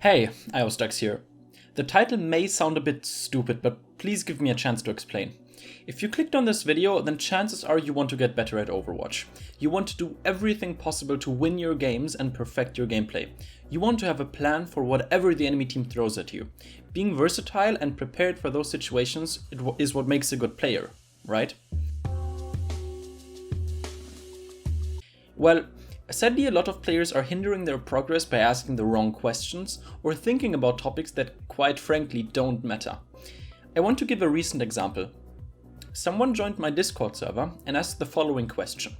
Hey, IOStax here. The title may sound a bit stupid, but please give me a chance to explain. If you clicked on this video, then chances are you want to get better at Overwatch. You want to do everything possible to win your games and perfect your gameplay. You want to have a plan for whatever the enemy team throws at you. Being versatile and prepared for those situations is what makes a good player, right? Well, sadly, a lot of players are hindering their progress by asking the wrong questions or thinking about topics that, quite frankly, don't matter. I want to give a recent example. Someone joined my Discord server and asked the following question.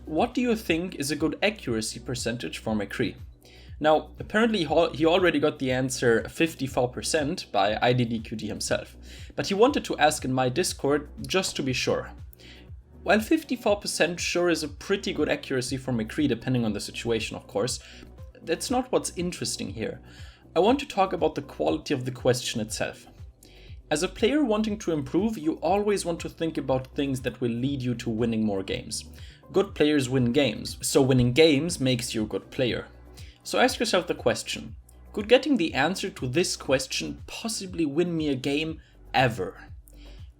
What do you think is a good accuracy percentage for McCree? Now, apparently he already got the answer 54% by IDDQD himself, but he wanted to ask in my Discord just to be sure. While 54% sure is a pretty good accuracy for McCree depending on the situation, of course, that's not what's interesting here. I want to talk about the quality of the question itself. As a player wanting to improve, you always want to think about things that will lead you to winning more games. Good players win games, so winning games makes you a good player. So ask yourself the question, could getting the answer to this question possibly win me a game ever?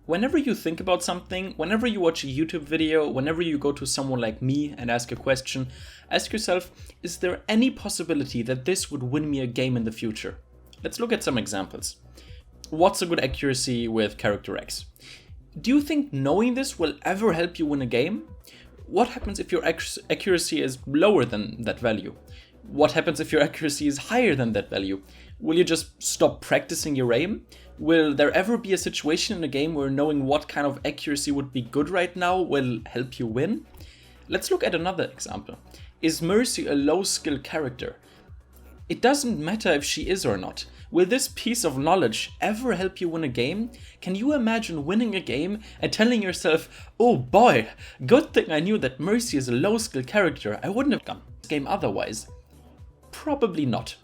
Whenever you think about something, whenever you watch a YouTube video, whenever you go to someone like me and ask a question, ask yourself, is there any possibility that this would win me a game in the future? Let's look at some examples. What's a good accuracy with character X? Do you think knowing this will ever help you win a game? What happens if your accuracy is lower than that value? What happens if your accuracy is higher than that value? Will you just stop practicing your aim? Will there ever be a situation in a game where knowing what kind of accuracy would be good right now will help you win? Let's look at another example. Is Mercy a low-skill character? It doesn't matter if she is or not. Will this piece of knowledge ever help you win a game? Can you imagine winning a game and telling yourself, oh boy, good thing I knew that Mercy is a low-skill character, I wouldn't have done this game otherwise? Probably not.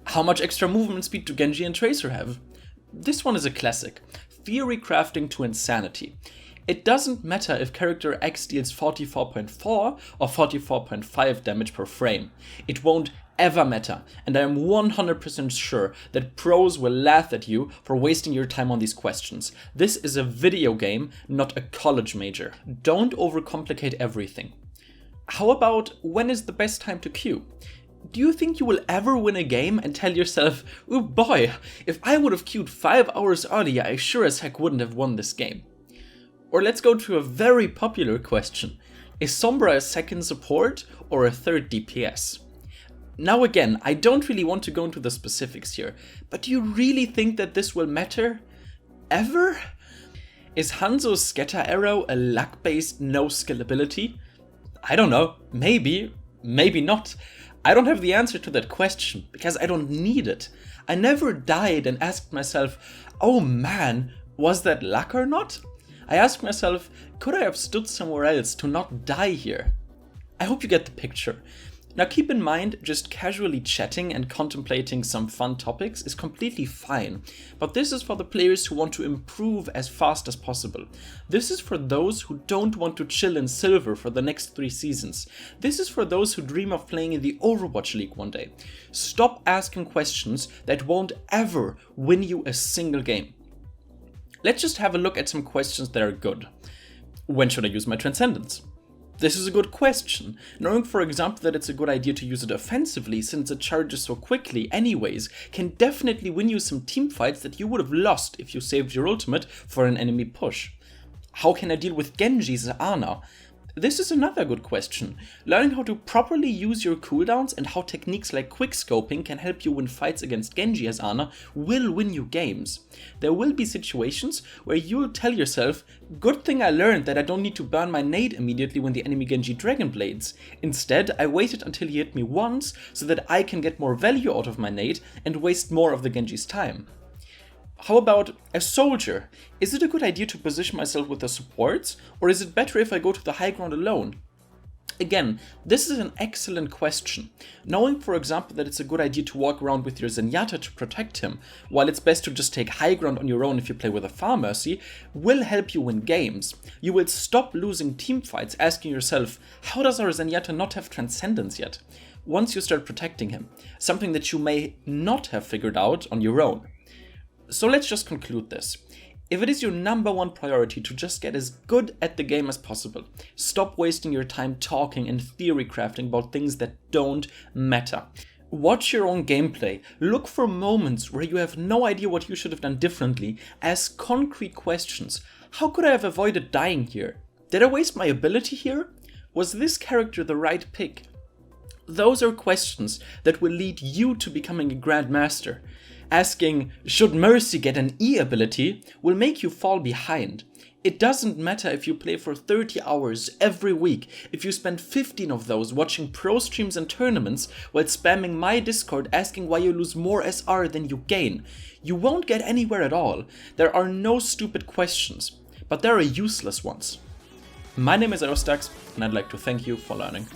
How much extra movement speed do Genji and Tracer have? This one is a classic. Theory crafting to insanity. It doesn't matter if character X deals 44.4 or 44.5 damage per frame. It won't ever matter, and I am 100% sure that pros will laugh at you for wasting your time on these questions. This is a video game, not a college major. Don't overcomplicate everything. How about when is the best time to queue? Do you think you will ever win a game and tell yourself, oh boy, if I would have queued 5 hours earlier, I sure as heck wouldn't have won this game? Or let's go to a very popular question. Is Sombra a second support or a third DPS? Now again, I don't really want to go into the specifics here, but do you really think that this will matter? Ever? Is Hanzo's scatter arrow a luck-based no-skill ability? I don't know, maybe not. I don't have the answer to that question, because I don't need it. I never died and asked myself, oh man, was that luck or not? I asked myself, could I have stood somewhere else to not die here? I hope you get the picture. Now keep in mind, just casually chatting and contemplating some fun topics is completely fine, but this is for the players who want to improve as fast as possible. This is for those who don't want to chill in silver for the next 3 seasons. This is for those who dream of playing in the Overwatch League one day. Stop asking questions that won't ever win you a single game. Let's just have a look at some questions that are good. When should I use my Transcendance? This is a good question. Knowing, for example, that it's a good idea to use it offensively since it charges so quickly anyways can definitely win you some teamfights that you would have lost if you saved your ultimate for an enemy push. How can I deal with Genjis and Ana? This is another good question. Learning how to properly use your cooldowns and how techniques like quickscoping can help you win fights against Genji as Ana will win you games. There will be situations where you'll tell yourself, good thing I learned that I don't need to burn my nade immediately when the enemy Genji Dragon Blades. Instead, I waited until he hit me once so that I can get more value out of my nade and waste more of the Genji's time. How about a soldier? Is it a good idea to position myself with the supports, or is it better if I go to the high ground alone? Again, this is an excellent question. Knowing, for example, that it's a good idea to walk around with your Zenyatta to protect him, while it's best to just take high ground on your own if you play with a Farm Mercy, will help you win games. You will stop losing teamfights asking yourself, how does our Zenyatta not have Transcendance yet? once you start protecting him, something that you may not have figured out on your own. So let's just conclude this. If it is your #1 priority to just get as good at the game as possible, stop wasting your time talking and theory crafting about things that don't matter. Watch your own gameplay, look for moments where you have no idea what you should have done differently, ask concrete questions. How could I have avoided dying here? Did I waste my ability here? Was this character the right pick? Those are questions that will lead you to becoming a Grandmaster. Asking, should Mercy get an E ability, will make you fall behind. It doesn't matter if you play for 30 hours every week, if you spend 15 of those watching pro streams and tournaments while spamming my Discord asking why you lose more SR than you gain. You won't get anywhere at all. There are no stupid questions, but there are useless ones. My name is Aerostax, and I'd like to thank you for learning.